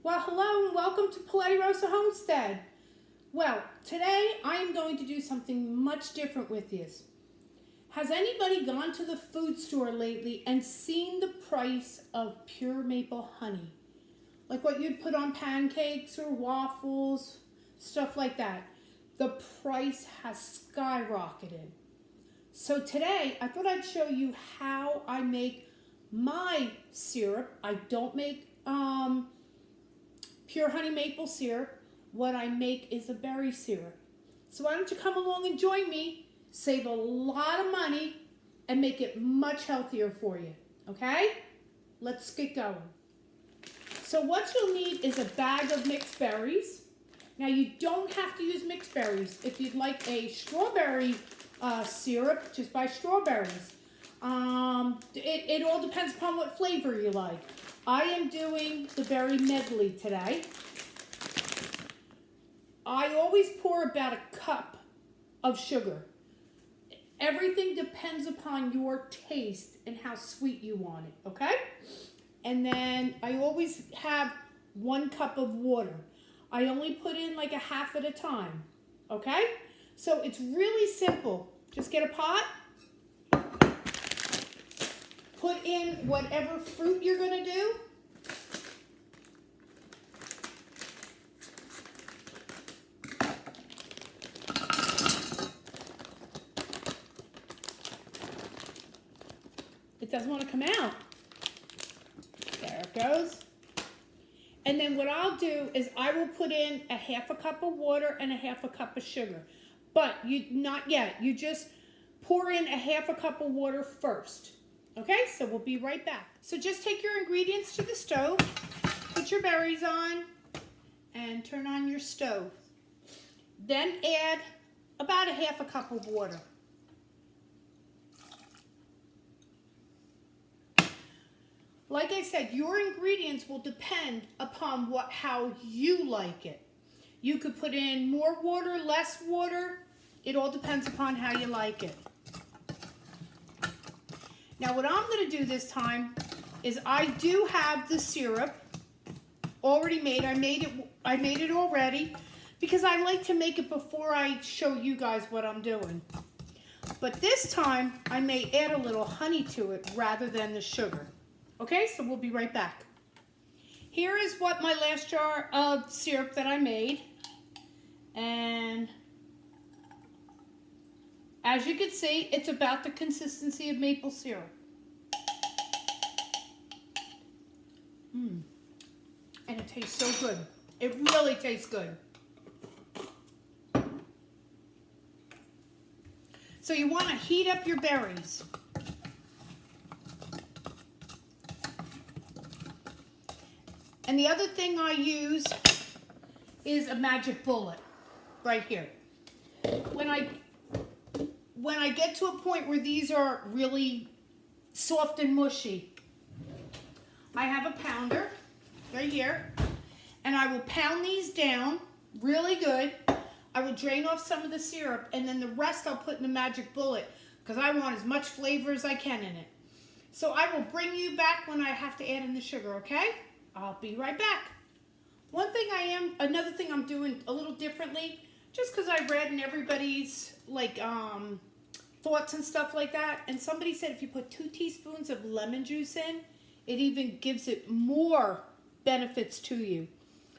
Well, hello and welcome to Palette Rosa Homestead. Well, today I am going to do something much different with you. Has anybody gone to the food store lately and seen the price of pure maple honey? Like what you'd put on pancakes or waffles, stuff like that. The price has skyrocketed. So today I thought I'd show you how I make my syrup. I don't make pure honey maple syrup. What I make is a berry syrup. So why don't you come along and join me, save a lot of money, and make it much healthier for you, okay? Let's get going. So what you'll need is a bag of mixed berries. Now you don't have to use mixed berries. If you'd like a strawberry syrup, just buy strawberries. It all depends upon what flavor you like. I am doing the berry medley today. I always pour about a cup of sugar. Everything depends upon your taste and how sweet you want it, okay? And then I always have 1 cup of water. I only put in like a half at a time, okay? So it's really simple. Just get a pot, put in whatever fruit you're gonna do. It doesn't want to come out. There it goes. And then what I'll do is I will put in a half a cup of water and a half a cup of sugar. But not yet. You just pour in a half a cup of water first. Okay, so we'll be right back. So just take your ingredients to the stove, put your berries on, and turn on your stove. Then add about a half a cup of water. Like I said, your ingredients will depend upon how you like it. You could put in more water, less water. It all depends upon how you like it. Now what I'm going to do this time is I do have the syrup already made. I made it already because I like to make it before I show you guys what I'm doing. But this time I may add a little honey to it rather than the sugar. Okay, so we'll be right back. Here is what my last jar of syrup that I made. And as you can see, it's about the consistency of maple syrup. And it tastes so good. It really tastes good. So you want to heat up your berries. And the other thing I use is a magic bullet right here. When I get to a point where these are really soft and mushy, I have a pounder right here, and I will pound these down really good. I will drain off some of the syrup, and then the rest I'll put in the magic bullet because I want as much flavor as I can in it. So I will bring you back when I have to add in the sugar, okay? I'll be right back. Another thing I'm doing a little differently, just because I read in everybody's thoughts and stuff like that, and somebody said if you put 2 teaspoons of lemon juice in, it even gives it more benefits to you.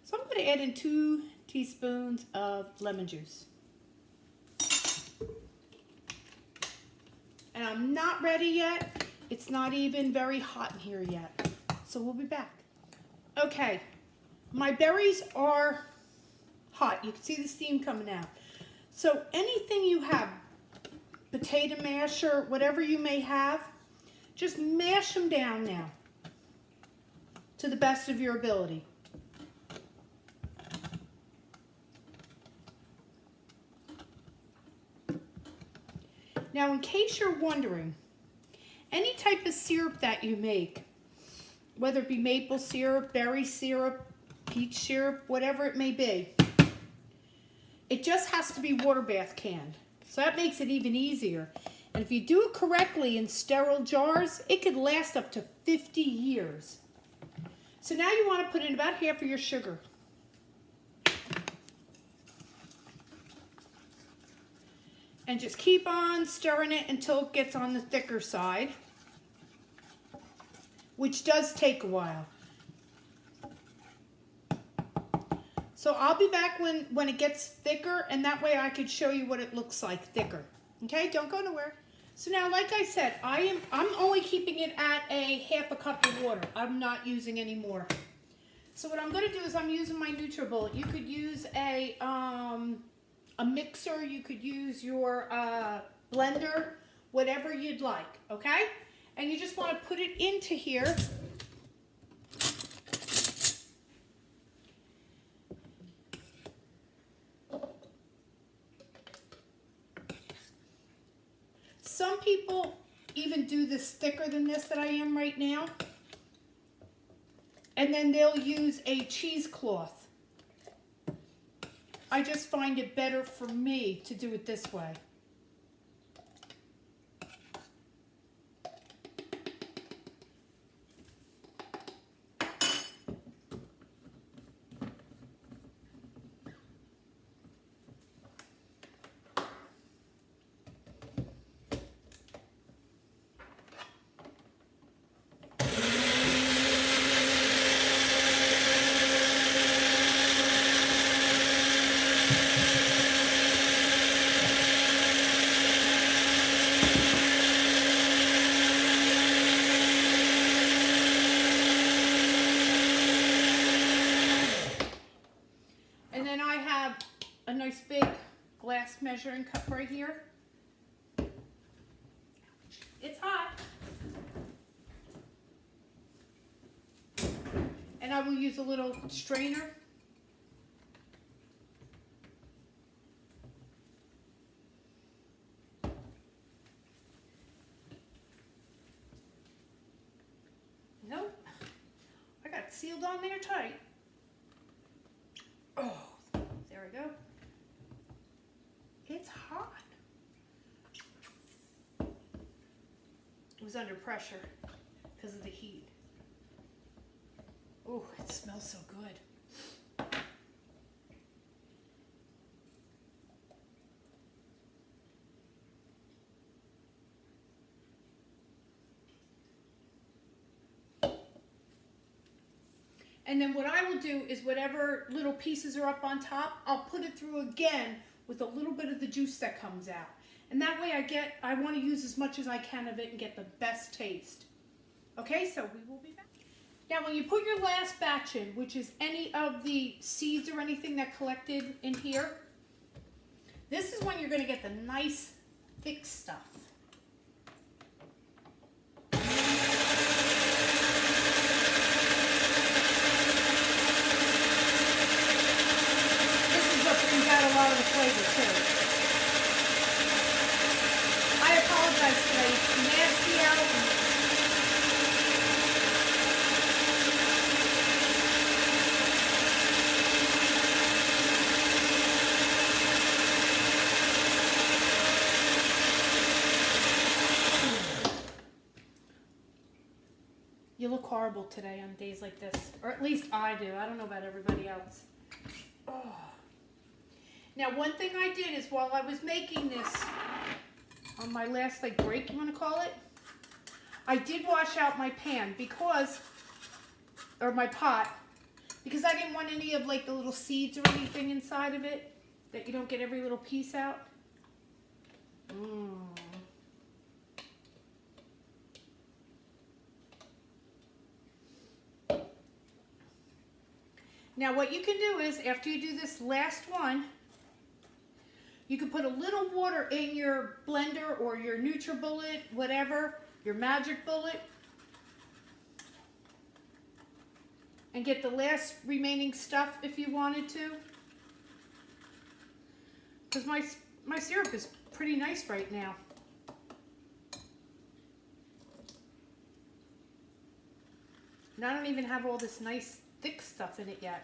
So I'm going to add in 2 teaspoons of lemon juice. And I'm not ready yet. It's not even very hot in here yet. So we'll be back. Okay, my berries are hot. You can see the steam coming out. So anything you have, potato masher, whatever you may have, just mash them down now to the best of your ability. Now, in case you're wondering, any type of syrup that you make, whether it be maple syrup, berry syrup, peach syrup, whatever it may be, it just has to be water bath canned. So that makes it even easier. And if you do it correctly in sterile jars, it could last up to 50 years. So now you want to put in about half of your sugar. And just keep on stirring it until it gets on the thicker side, which does take a while. So I'll be back when it gets thicker, and that way I could show you what it looks like thicker. Okay, don't go nowhere. So now, like I said, I'm only keeping it at a half a cup of water. I'm not using any more. So what I'm going to do is I'm using my NutriBullet. You could use a mixer. You could use your blender, whatever you'd like. Okay, and you just want to put it into here. Some people even do this thicker than this that I am right now. And then they'll use a cheesecloth. I just find it better for me to do it this way. And then I have a nice big glass measuring cup right here. It's hot. And I will use a little strainer. Nope. I got it sealed on there tight. Oh, there we go. It's hot. It was under pressure because of the heat. Oh, it smells so good. And then what I will do is whatever little pieces are up on top, I'll put it through again with a little bit of the juice that comes out. And that way I want to use as much as I can of it and get the best taste. Okay, so we will be back. Now when you put your last batch in, which is any of the seeds or anything that collected in here, this is when you're going to get the nice thick stuff. A lot of the flavor too. I apologize today. It's nasty out. You look horrible today on days like this, or at least I do. I don't know about everybody else. Oh. Now, one thing I did is while I was making this, on my last break, you want to call it, I did wash out my pan or my pot, because I didn't want any of the little seeds or anything inside of it, that you don't get every little piece out. Now, what you can do is, after you do this last one, you can put a little water in your blender or your NutriBullet, whatever, your Magic Bullet, and get the last remaining stuff if you wanted to. Because my syrup is pretty nice right now. And I don't even have all this nice thick stuff in it yet.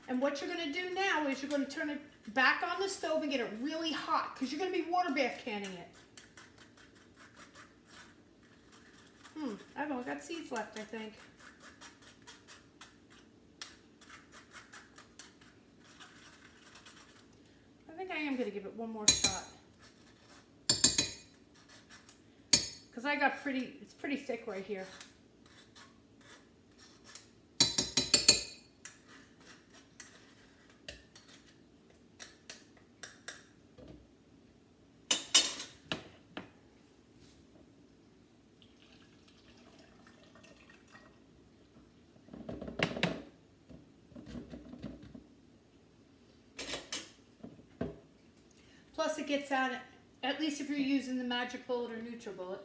And And what you're going to do now is you're going to turn it back on the stove and get it really hot because you're going to be water bath canning it. I've only got seeds left, I think. I think I am going to give it one more shot. Because I got it's pretty thick right here. Plus it gets out, at least if you're using the Magic Bullet or NutriBullet.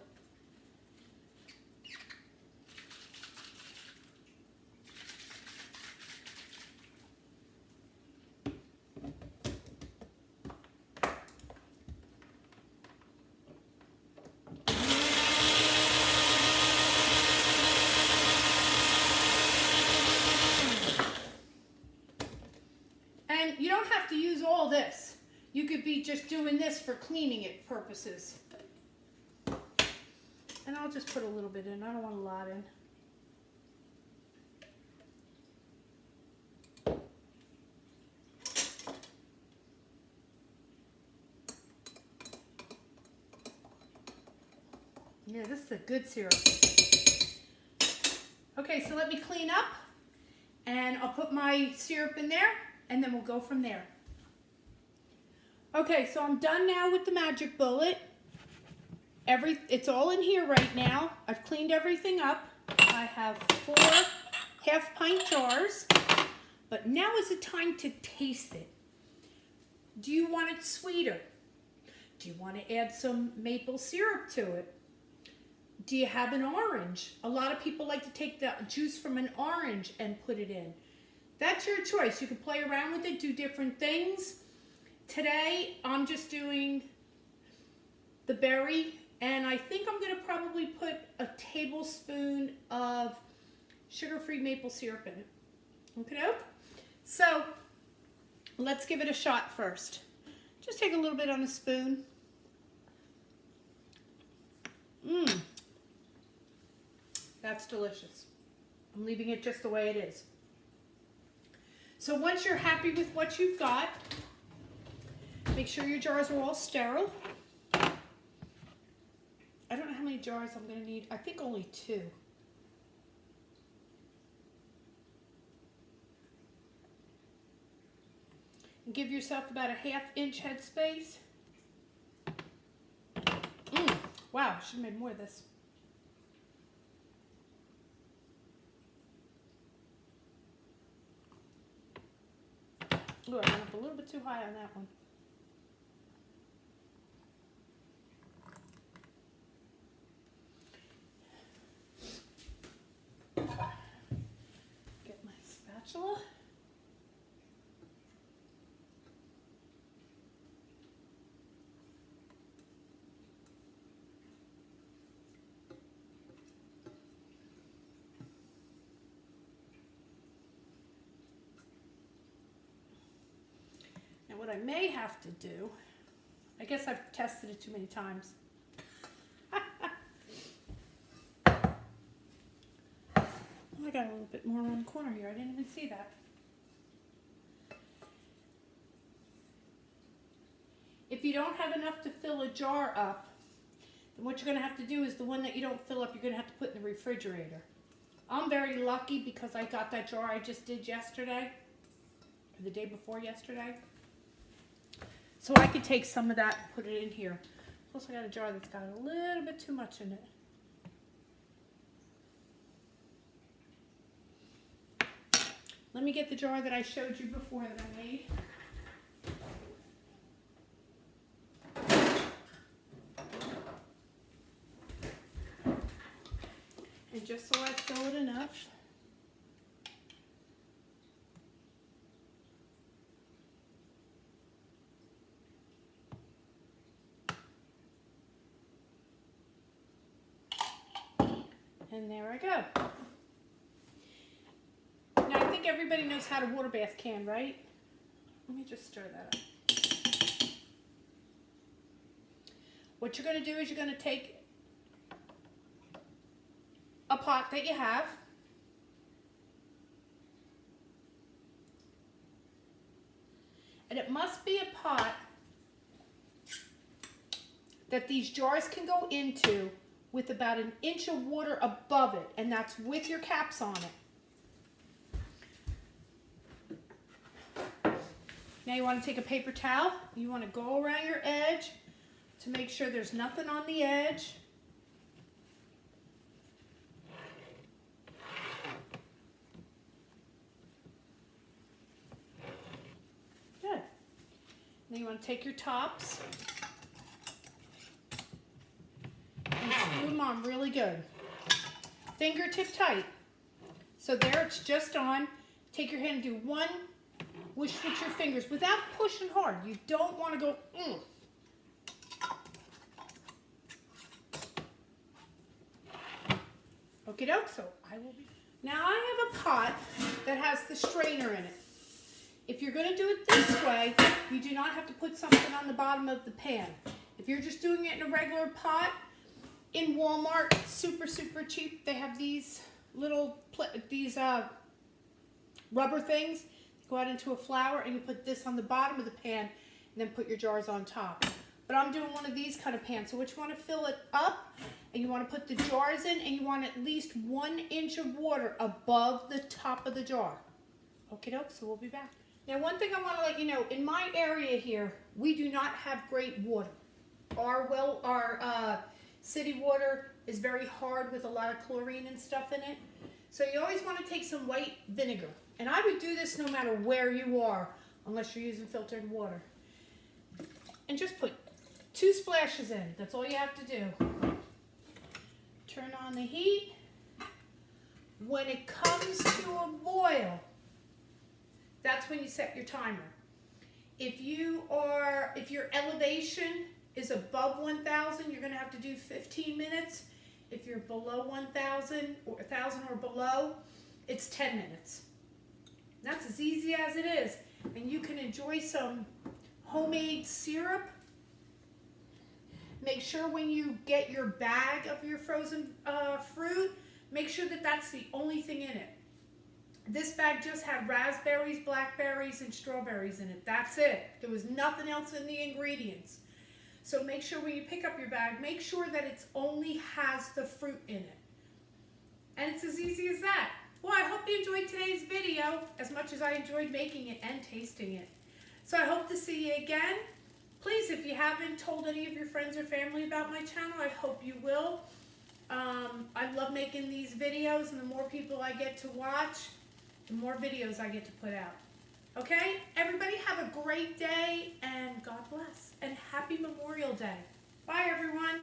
And you don't have to use all this. You could be just doing this for cleaning it purposes. And I'll just put a little bit in. I don't want a lot in. Yeah, this is a good syrup. Okay, so let me clean up and I'll put my syrup in there and then we'll go from there. Okay, so I'm done now with the Magic Bullet. It's all in here right now. I've cleaned everything up. I have 4 half-pint jars, but now is the time to taste it. Do you want it sweeter? Do you want to add some maple syrup to it? Do you have an orange? A lot of people like to take the juice from an orange and put it in. That's your choice. You can play around with it, do different things. Today, I'm just doing the berry, and I think I'm going to probably put a tablespoon of sugar-free maple syrup in it. Okay? So, let's give it a shot first. Just take a little bit on a spoon. That's delicious. I'm leaving it just the way it is. So once you're happy with what you've got, make sure your jars are all sterile. I don't know how many jars I'm going to need. I think only 2. And give yourself about a ½ inch headspace. Wow, I should have made more of this. Ooh, I went up a little bit too high on that one. Get my spatula. Now what I may have to do, I guess I've tested it too many times. I got a little bit more on the corner here. I didn't even see that. If you don't have enough to fill a jar up, then what you're going to have to do is the one that you don't fill up, you're going to have to put in the refrigerator. I'm very lucky because I got that jar I just did yesterday, or the day before yesterday. So I could take some of that and put it in here. Plus I got a jar that's got a little bit too much in it. Let me get the jar that I showed you before that I made. And just so I fill it enough. And there I go. Now I think think everybody knows how to water bath can, right? Let me just stir that up. What you're going to do is you're going to take a pot that you have, and it must be a pot that these jars can go into with about 1 inch of water above it, and that's with your caps on it. Now you want to take a paper towel, you want to go around your edge to make sure there's nothing on the edge. Good. Then you want to take your tops and screw them on really good. Fingertip tight. So there it's just on. Take your hand and do one with your fingers without pushing hard. You don't want to go, Okie doke, so I will be. Now I have a pot that has the strainer in it. If you're going to do it this way, you do not have to put something on the bottom of the pan. If you're just doing it in a regular pot, in Walmart, super, super cheap, they have these little, rubber things. Go out into a flour and you put this on the bottom of the pan and then put your jars on top. But I'm doing one of these kind of pans, so what you want to fill it up and you want to put the jars in and you want at least 1 inch of water above the top of the jar. Okay, doke, so we'll be back. Now one thing I want to let you know, in my area here, we do not have great water. Our city water is very hard with a lot of chlorine and stuff in it. So you always want to take some white vinegar. And I would do this no matter where you are, unless you're using filtered water. And just put 2 splashes in. That's all you have to do. Turn on the heat. When it comes to a boil, that's when you set your timer. If your elevation is above 1,000, you're going to have to do 15 minutes. If you're below 1,000 or 1,000 or below, it's 10 minutes. That's as easy as it is. And you can enjoy some homemade syrup. Make sure when you get your bag of your frozen fruit, make sure that that's the only thing in it. This bag just had raspberries, blackberries, and strawberries in it. That's it. There was nothing else in the ingredients. So make sure when you pick up your bag, make sure that it only has the fruit in it. And it's as easy as that. Well, I hope you enjoyed today's video as much as I enjoyed making it and tasting it. So I hope to see you again. Please, if you haven't told any of your friends or family about my channel, I hope you will. I love making these videos, and the more people I get to watch, the more videos I get to put out. Okay? Everybody have a great day, and God bless. And happy Memorial Day. Bye, everyone.